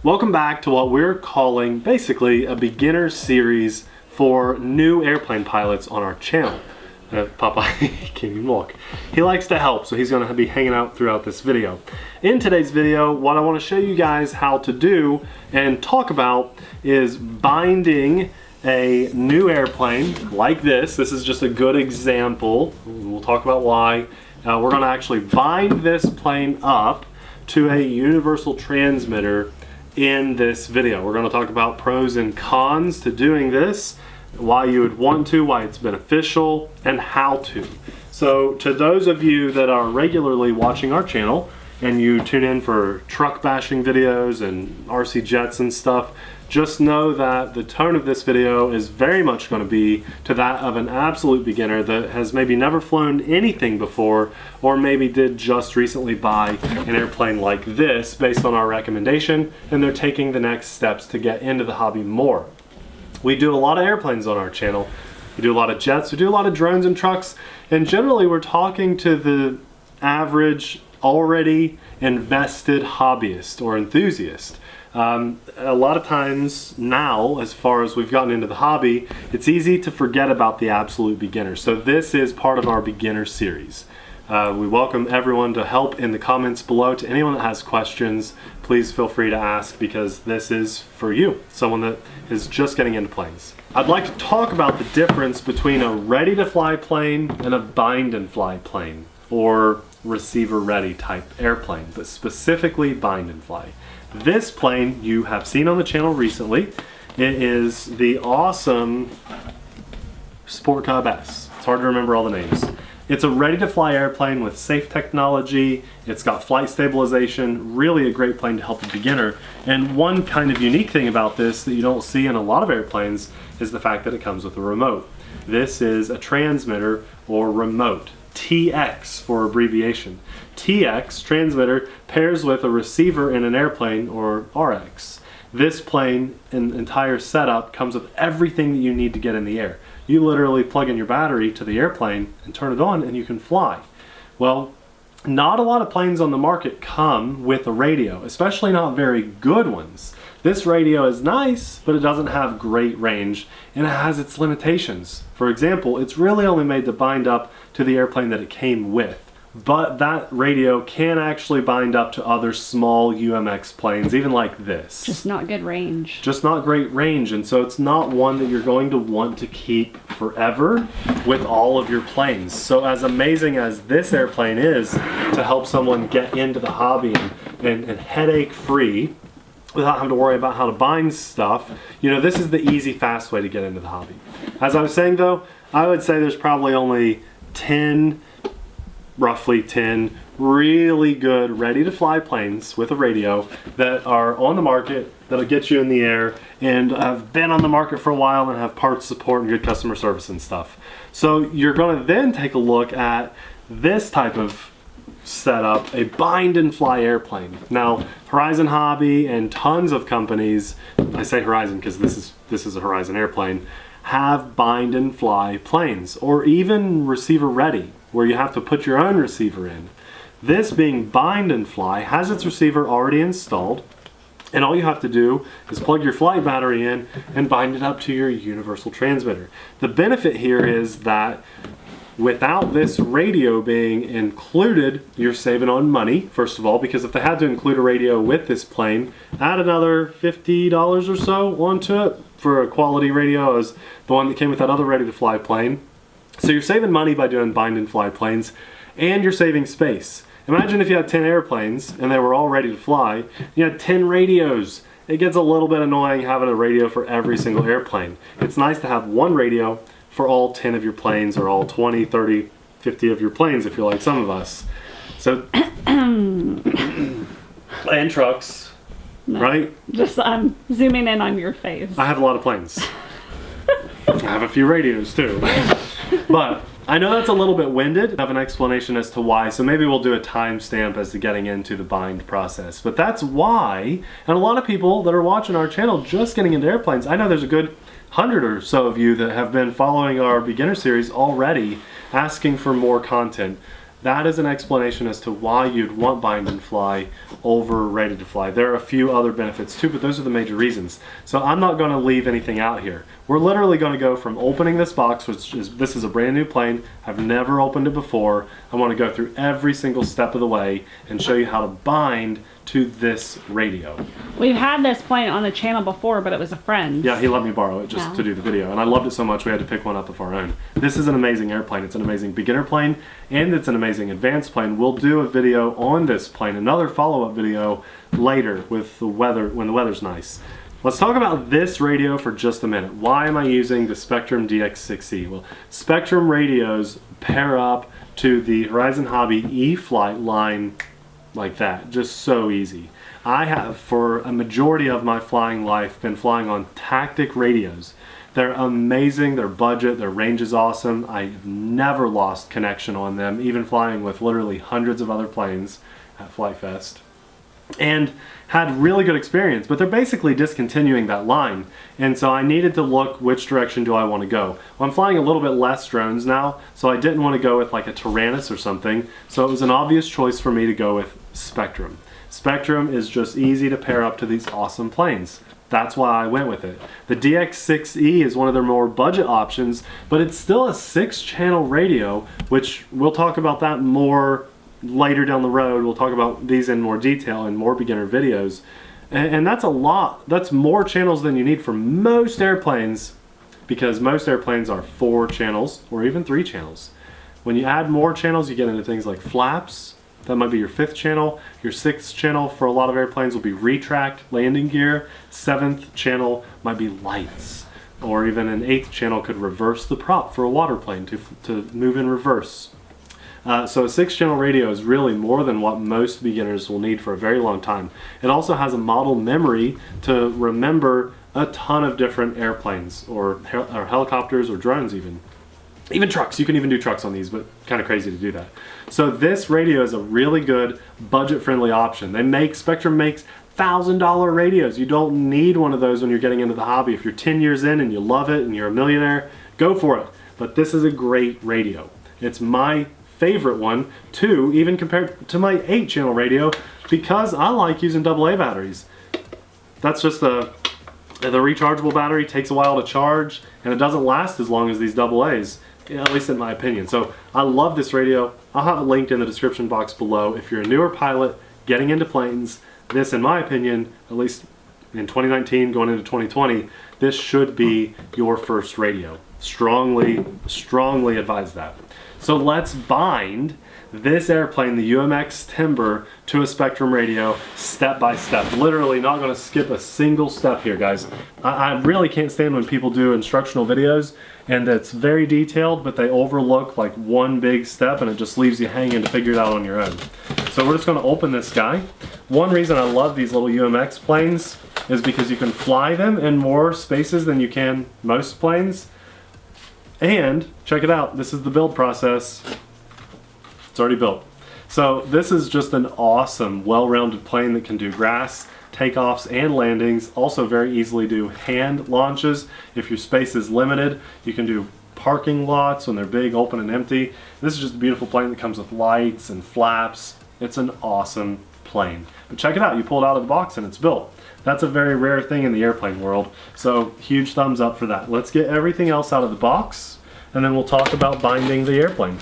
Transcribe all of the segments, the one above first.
Welcome back to what we're calling basically a beginner series for new airplane pilots on our channel. Papa, he can't even walk. He likes to help, so he's going to be hanging out throughout this video. In today's video, what I want to show you guys how to do and talk about is binding a new airplane like this. This is just a good example. We'll talk about why. We're going to actually bind this plane up to a universal transmitter in this video. We're going to talk about pros and cons to doing this, why you would want to, why it's beneficial, and how to. So to those of you that are regularly watching our channel and you tune in for truck bashing videos and RC jets and stuff, just know that the tone of this video is very much going to be to that of an absolute beginner that has maybe never flown anything before, or maybe did just recently buy an airplane like this based on our recommendation, and they're taking the next steps to get into the hobby more. We do a lot of airplanes on our channel. We do a lot of jets, we do a lot of drones and trucks, and generally we're talking to the average already invested hobbyist or enthusiast. A lot of times now, as far as we've gotten into the hobby, it's easy to forget about the absolute beginner. So this is part of our beginner series. We welcome everyone to help in the comments below. To anyone that has questions, please feel free to ask, because this is for you, someone that is just getting into planes. I'd like to talk about the difference between a ready-to-fly plane and a bind-and-fly plane, or receiver-ready type airplane, but specifically bind-and-fly. This plane you have seen on the channel recently. It is the awesome Sport Cub S. It's hard to remember all the names. It's a ready-to-fly airplane with safe technology. It's got flight stabilization, really a great plane to help a beginner. And one kind of unique thing about this that you don't see in a lot of airplanes is the fact that it comes with a remote. This is a transmitter or remote. TX for abbreviation. TX, transmitter, pairs with a receiver in an airplane, or RX. This plane and entire setup comes with everything that you need to get in the air. You literally plug in your battery to the airplane and turn it on and you can fly. Well, not a lot of planes on the market come with a radio, especially not very good ones. This radio is nice, but it doesn't have great range, and it has its limitations. For example, it's really only made to bind up to the airplane that it came with. But that radio can actually bind up to other small UMX planes, even like this. Just not good range. Just not great range, and so it's not one that you're going to want to keep forever with all of your planes. So as amazing as this airplane is to help someone get into the hobby and headache free, without having to worry about how to bind stuff, you know, this is the easy, fast way to get into the hobby. As I was saying though, I would say there's probably only roughly 10 really good ready-to-fly planes with a radio that are on the market, that'll get you in the air, and have been on the market for a while and have parts support and good customer service and stuff. So you're going to then take a look at this type of setup, a bind-and-fly airplane. Now, Horizon Hobby and tons of companies, I say Horizon because this is a Horizon airplane, have bind-and-fly planes, or even receiver-ready, where you have to put your own receiver in. This, being bind-and-fly, has its receiver already installed, and all you have to do is plug your flight battery in and bind it up to your universal transmitter. The benefit here is that without this radio being included, you're saving on money, first of all, because if they had to include a radio with this plane, add another $50 or so onto it for a quality radio as the one that came with that other ready-to-fly plane. So you're saving money by doing bind-and-fly planes, and you're saving space. Imagine if you had 10 airplanes and they were all ready to fly, you had 10 radios. It gets a little bit annoying having a radio for every single airplane. It's nice to have one radio for all 10 of your planes, or all 20, 30, 50 of your planes if you're like some of us. So, and trucks, no, right? Just I'm zooming in on your face. I have a lot of planes. I have a few radios too. But I know that's a little bit winded. I have an explanation as to why, so maybe we'll do a timestamp as to getting into the bind process. But that's why, and a lot of people that are watching our channel just getting into airplanes, I know there's a good 100 or so of you that have been following our beginner series already, asking for more content. That is an explanation as to why you'd want bind and fly over ready to fly. There are a few other benefits too, but those are the major reasons. So I'm not going to leave anything out here. We're literally going to go from opening this box, this is a brand new plane. I've never opened it before. I want to go through every single step of the way and show you how to bind to this radio. We've had this plane on the channel before, but it was a friend. Yeah, he let me borrow it just to do the video, and I loved it so much we had to pick one up of our own. This is an amazing airplane. It's an amazing beginner plane, and it's an amazing advanced plane. We'll do a video on this plane, another follow-up video later with the weather, when the weather's nice. Let's talk about this radio for just a minute. Why am I using the Spektrum DX6E? Well, Spektrum radios pair up to the Horizon Hobby E-Flight line like that, just so easy. I have, for a majority of my flying life, been flying on Tactic radios. They're amazing, their budget, their range is awesome. I've never lost connection on them, even flying with literally hundreds of other planes at Flight Fest. And had really good experience, but they're basically discontinuing that line. And so I needed to look which direction do I want to go. Well, I'm flying a little bit less drones now, so I didn't want to go with like a Tyrannus or something. So it was an obvious choice for me to go with Spektrum. Spektrum is just easy to pair up to these awesome planes. That's why I went with it. The DX6E is one of their more budget options, but it's still a 6-channel radio, which we'll talk about that more later down the road. We'll talk about these in more detail in more beginner videos. And that's a lot. That's more channels than you need for most airplanes, because most airplanes are 4 channels or even 3 channels. When you add more channels, you get into things like flaps. That might be your 5th channel. Your 6th channel for a lot of airplanes will be retract, landing gear. 7th channel might be lights. Or even an 8th channel could reverse the prop for a waterplane to move in reverse. So a 6-channel radio is really more than what most beginners will need for a very long time. It also has a model memory to remember a ton of different airplanes or helicopters or drones even. Even trucks. You can even do trucks on these, but kind of crazy to do that. So this radio is a really good budget-friendly option. Spektrum makes $1,000 radios. You don't need one of those when you're getting into the hobby. If you're 10 years in and you love it and you're a millionaire, go for it. But this is a great radio. It's my favorite one too, even compared to my 8-channel radio, because I like using AA batteries. That's just the rechargeable battery takes a while to charge, and it doesn't last as long as these AA's, at least in my opinion. So I love this radio. I'll have it linked in the description box below. If you're a newer pilot getting into planes, this, in my opinion, at least in 2019 going into 2020, this should be your first radio. Strongly advise that. So let's bind this airplane, the UMX Timber, to a Spektrum radio step by step. Literally not going to skip a single step here, guys. I really can't stand when people do instructional videos and it's very detailed, but they overlook like one big step and it just leaves you hanging to figure it out on your own. So we're just going to open this guy. One reason I love these little UMX planes is because you can fly them in more spaces than you can most planes. And check it out, this is the build process. It's already built. So this is just an awesome, well-rounded plane that can do grass, takeoffs, and landings. Also very easily do hand launches. If your space is limited, you can do parking lots when they're big, open, and empty. This is just a beautiful plane that comes with lights and flaps. It's an awesome plane. But check it out, you pull it out of the box and it's built. That's a very rare thing in the airplane world. So huge thumbs up for that. Let's get everything else out of the box and then we'll talk about binding the airplane.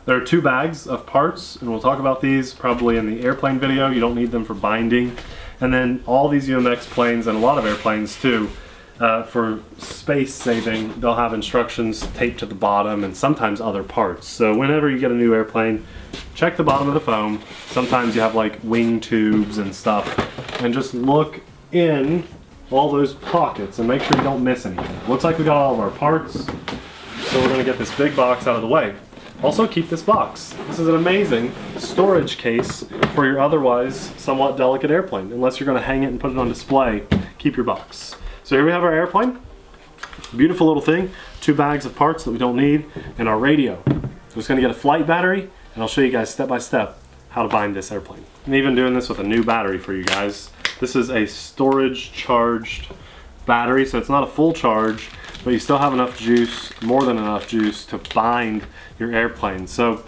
There are 2 bags of parts, and we'll talk about these probably in the airplane video. You don't need them for binding. And then all these UMX planes, and a lot of airplanes too, for space saving, they'll have instructions taped to the bottom and sometimes other parts. So whenever you get a new airplane, check the bottom of the foam. Sometimes you have like wing tubes and stuff, and just look in all those pockets and make sure you don't miss anything. Looks like we got all of our parts, so we're gonna get this big box out of the way. Also keep this box. This is an amazing storage case for your otherwise somewhat delicate airplane. Unless you're going to hang it and put it on display, keep your box. So here we have our airplane. Beautiful little thing. 2 bags of parts that we don't need, and our radio. So it's going to get a flight battery, and I'll show you guys step by step how to bind this airplane. I'm even doing this with a new battery for you guys. This is a storage charged battery, so it's not a full charge, but you still have enough juice, more than enough juice, to bind your airplane. So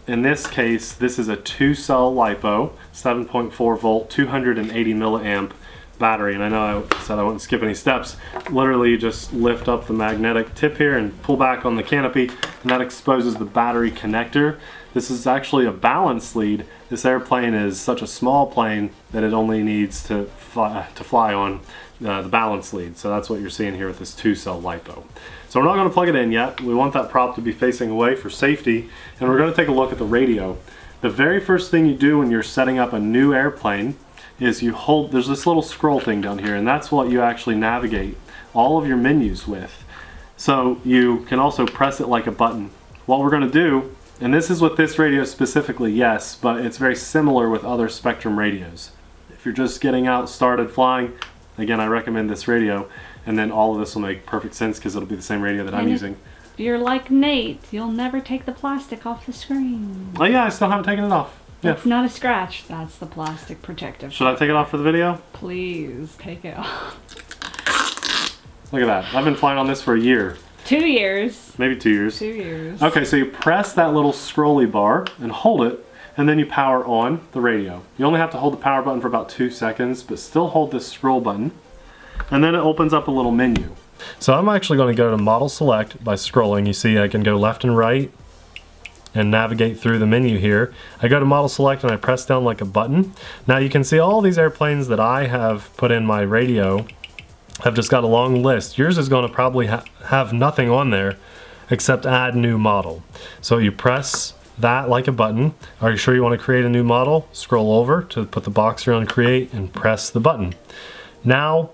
in this case, this is a 2-cell LiPo, 7.4 volt, 280 milliamp battery. And I know I said I wouldn't skip any steps. Literally, you just lift up the magnetic tip here and pull back on the canopy, and that exposes the battery connector. This is actually a balance lead. This airplane is such a small plane that it only needs to fly on the balance lead. So that's what you're seeing here with this 2-cell LiPo. So we're not going to plug it in yet. We want that prop to be facing away for safety, and we're going to take a look at the radio. The very first thing you do when you're setting up a new airplane is you hold, there's this little scroll thing down here, and that's what you actually navigate all of your menus with. So you can also press it like a button. What we're going to do, and this is with this radio specifically, yes, but it's very similar with other Spektrum radios. If you're just getting out started flying, again, I recommend this radio, and then all of this will make perfect sense because it'll be the same radio that I'm using. If you're like Nate, you'll never take the plastic off the screen. Oh yeah, I still haven't taken it off. Yeah. It's not a scratch, that's the plastic protective. Should I take it off for the video? Please, take it off. Look at that. I've been flying on this for a year. 2 years. Maybe 2 years. 2 years. Okay, so you press that little scrolly bar and hold it, and then you power on the radio. You only have to hold the power button for about 2 seconds, but still hold this scroll button, and then it opens up a little menu. So I'm actually going to go to Model Select by scrolling. You see I can go left and right and navigate through the menu here. I go to Model Select and I press down like a button. Now you can see all these airplanes that I have put in my radio have just got a long list. Yours is going to probably have nothing on there except add new model. So you press that like a button. Are you sure you want to create a new model? Scroll over to put the box here on create and press the button. Now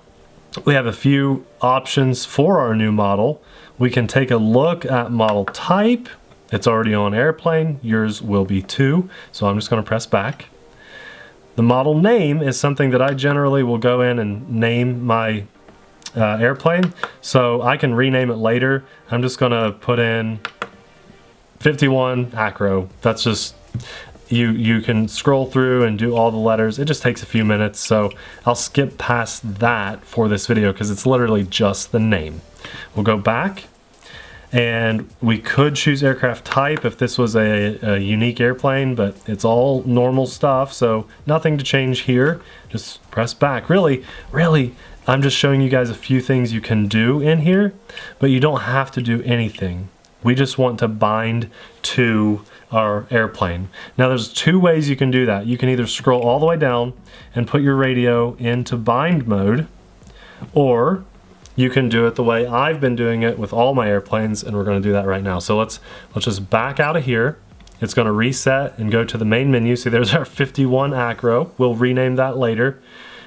we have a few options for our new model. We can take a look at model type. It's already on airplane. Yours will be too. So I'm just going to press back. The model name is something that I generally will go in and name my airplane. So I can rename it later. I'm just going to put in 51 Acro. That's just, you can scroll through and do all the letters. It just takes a few minutes, so I'll skip past that for this video because it's literally just the name. We'll go back, and we could choose aircraft type if this was a unique airplane, but it's all normal stuff, so nothing to change here. Just press back. Really, I'm just showing you guys a few things you can do in here, but you don't have to do anything. We just want to bind to our airplane. Now there's 2 ways you can do that. You can either scroll all the way down and put your radio into bind mode, or you can do it the way I've been doing it with all my airplanes, and we're going to do that right now. So let's just back out of here. It's going to reset and go to the main menu. See, there's our 51 Acro. We'll rename that later.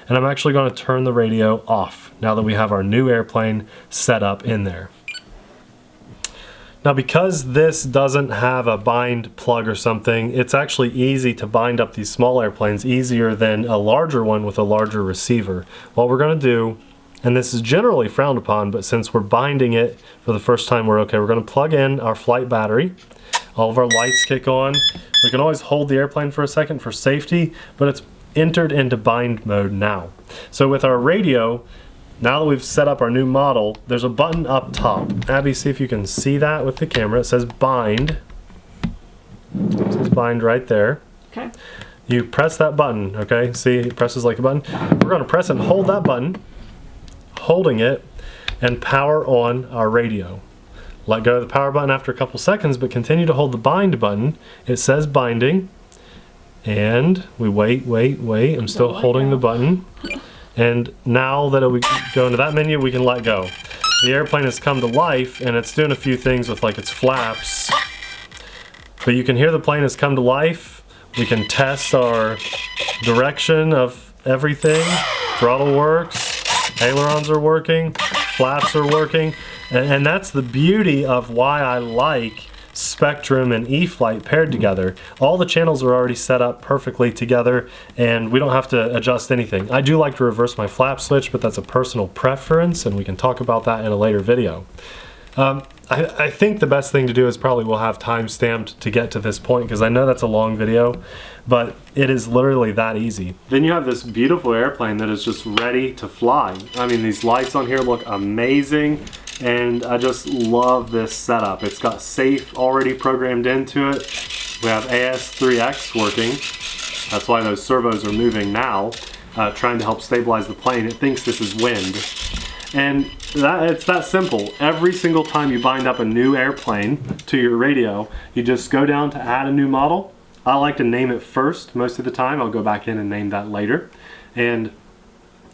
And I'm actually going to turn the radio off now that we have our new airplane set up in there. Now because this doesn't have a bind plug or something, it's actually easy to bind up these small airplanes, easier than a larger one with a larger receiver. What we're going to do, and this is generally frowned upon, but since we're binding it for the first time, we're okay. We're going to plug in our flight battery. All of our lights kick on. We can always hold the airplane for a second for safety, but it's entered into bind mode now. So with our radio, now that we've set up our new model, there's a button up top. Abby, see if you can see that with the camera. It says bind. It says bind right there. Okay. You press that button, okay? See, it presses like a button. We're going to press and hold that button, holding it, and power on our radio. Let go of the power button after a couple seconds, but continue to hold the bind button. It says binding, and we wait. I'm still holding the button. And now that we go into that menu, we can let go. The airplane has come to life, and it's doing a few things with like its flaps. But you can hear the plane has come to life. We can test our direction of everything. Throttle works, ailerons are working, flaps are working. And that's the beauty of why I like Spektrum and E-flite paired together. All the channels are already set up perfectly together, and we don't have to adjust anything. I do like to reverse my flap switch, but that's a personal preference, and we can talk about that in a later video. I think the best thing to do is probably we'll have time stamped to get to this point, because I know that's a long video, but it is literally that easy. Then you have this beautiful airplane that is just ready to fly. I mean, these lights on here look amazing. and I just love this setup. It's got safe already programmed into it. We have AS3X working. That's why those servos are moving now, trying to help stabilize the plane. It thinks this is wind. And it's that simple. Every single time you bind up a new airplane to your radio, you just go down to add a new model. I like to name it first most of the time. I'll go back in and name that later. And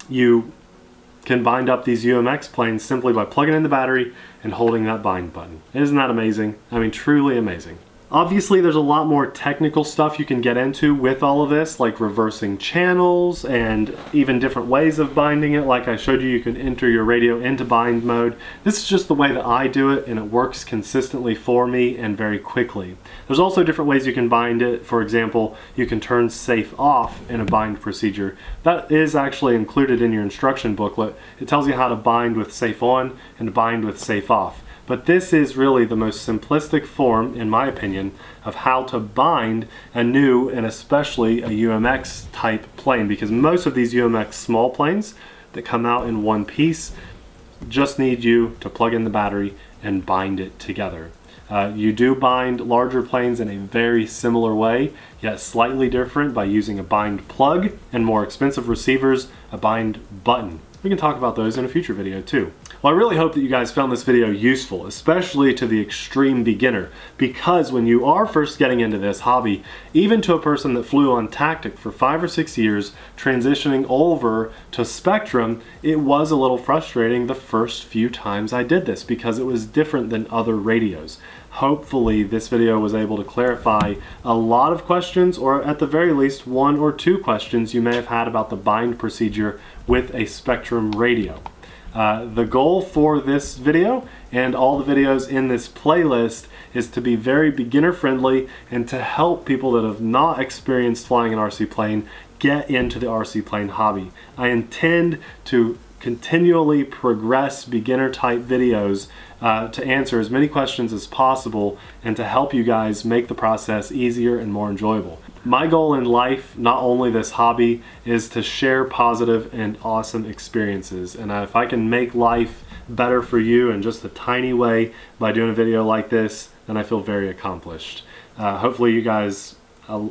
you can bind up these UMX planes simply by plugging in the battery and holding that bind button. Isn't that amazing? I mean, truly amazing. Obviously, there's a lot more technical stuff you can get into with all of this, like reversing channels and even different ways of binding it. Like I showed you, you can enter your radio into bind mode. This is just the way that I do it, and it works consistently for me and very quickly. There's also different ways you can bind it. For example, you can turn safe off in a bind procedure. That is actually included in your instruction booklet. It tells you how to bind with safe on and bind with safe off. But this is really the most simplistic form, in my opinion, of how to bind a new and especially a UMX type plane, because most of these UMX small planes that come out in one piece just need you to plug in the battery and bind it together. You do bind larger planes in a very similar way, yet slightly different, by using a bind plug and more expensive receivers, a bind button. We can talk about those in a future video too. Well, I really hope that you guys found this video useful, especially to the extreme beginner, because when you are first getting into this hobby, even to a person that flew on Tactic for 5 or 6 years, transitioning over to Spektrum, it was a little frustrating the first few times I did this because it was different than other radios. Hopefully this video was able to clarify a lot of questions, or at the very least 1 or 2 questions you may have had about the bind procedure with a Spektrum radio. The goal for this video and all the videos in this playlist is to be very beginner friendly and to help people that have not experienced flying an RC plane get into the RC plane hobby. I intend to continually progress beginner type videos to answer as many questions as possible and to help you guys make the process easier and more enjoyable. My goal in life, not only this hobby, is to share positive and awesome experiences. And if I can make life better for you in just a tiny way by doing a video like this, then I feel very accomplished. Hopefully you guys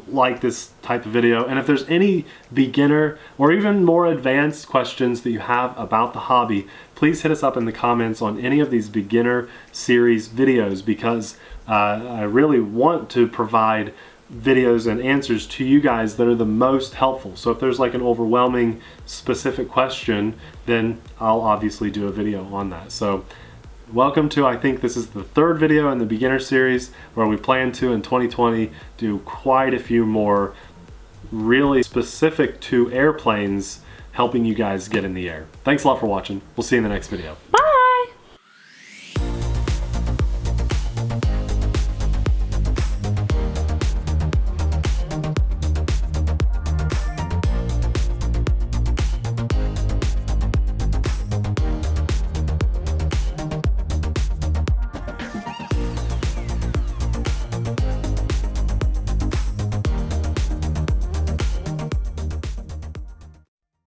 like this type of video, and if there's any beginner or even more advanced questions that you have about the hobby, please hit us up in the comments on any of these beginner series videos, because I really want to provide videos and answers to you guys that are the most helpful. So if there's like an overwhelming specific question, then I'll obviously do a video on that. So welcome to, I think this is the 3rd video in the beginner series, where we plan to in 2020 do quite a few more really specific to airplanes, helping you guys get in the air. Thanks a lot for watching. We'll see you in the next video. Bye!